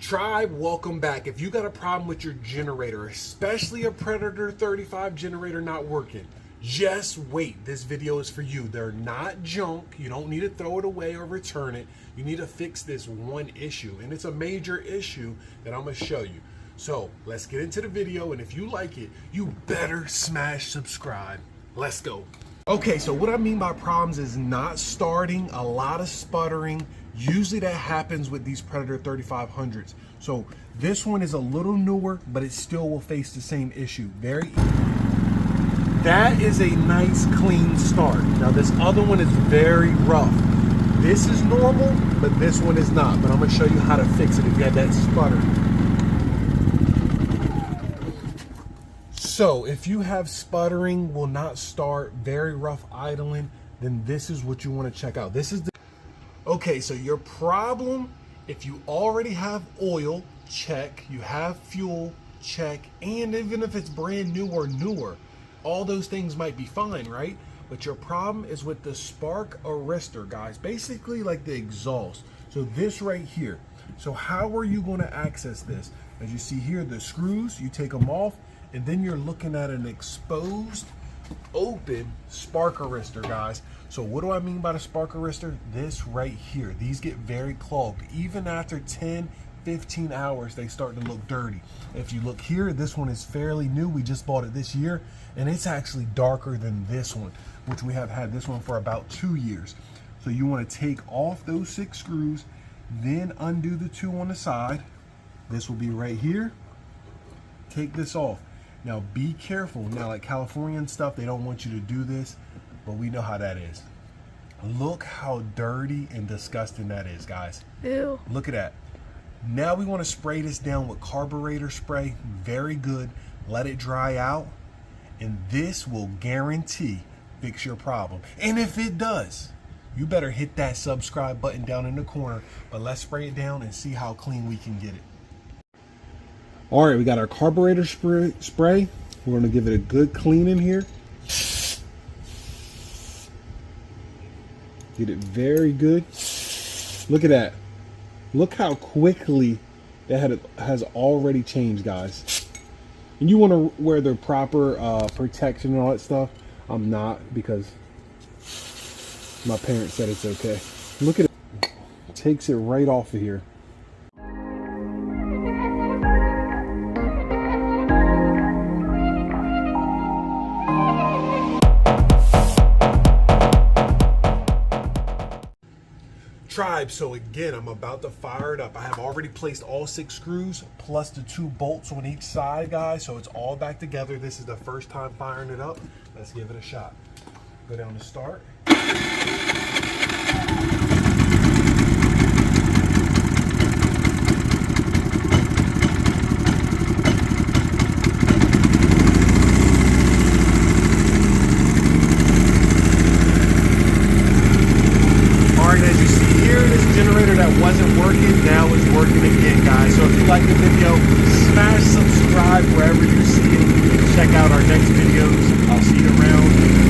Tribe, welcome back. If you got a problem with your generator, especially a Predator 35 generator not working, just wait. This video is for you. They're not junk. You don't need to throw it away or return it. You need to fix this one issue, and it's a major issue that I'm going to show you. So let's get into the video, and if you like it, you better smash subscribe. Let's go. Okay, so what I mean by problems is not starting, a lot of sputtering. Usually that happens with these Predator 3500s. So this one is a little newer, but it still will face the same issue. That is a nice clean start. Now this other one is very rough. This is normal, but this one is not. But I'm gonna show you how to fix it if you have that sputter. So if you have sputtering, will not start, very rough idling, then this is what you want to check out. Okay, so your problem, if you already have oil, check. You have fuel, check. And even if it's brand new or newer, all those things might be fine, right? But your problem is with the spark arrestor, guys. Basically like the exhaust. So this right here. So how are you going to access this? As you see here, the screws, you take them off, and then you're looking at an exposed, open spark arrestor, guys. So what do I mean by the spark arrestor? This right here. These get very clogged. Even after 10, 15 hours, they start to look dirty. If you look here, this one is fairly new. We just bought it this year, and it's actually darker than this one, which we have had this one for about 2 years. So you want to take off those 6 screws, then undo the 2 on the side. This will be right here. Take this off. Now be careful. Now like California and stuff, they don't want you to do this, but we know how that is. Look how dirty and disgusting that is, guys. Ew. Look at that. Now we want to spray this down with carburetor spray. Very good. Let it dry out, and this will guarantee fix your problem. And if it does, you better hit that subscribe button down in the corner. But let's spray it down and see how clean we can get it. All right, we got our carburetor spray. We're going to give it a good clean in here. Get it very good. Look at that. Look how quickly that has already changed, guys. And you want to wear the proper protection and all that stuff. I'm not, because my parents said it's okay. Look at it. Takes it right off of here. Tribe, so again, I'm about to fire it up. I have already placed all 6 screws plus the 2 bolts on each side, guys, so it's all back together. This is the first time firing it up. Let's give it a shot. Go down to start. That wasn't working, now it's working again, guys. So if you like the video, smash subscribe wherever you see it. Check out our next videos. I'll see you around.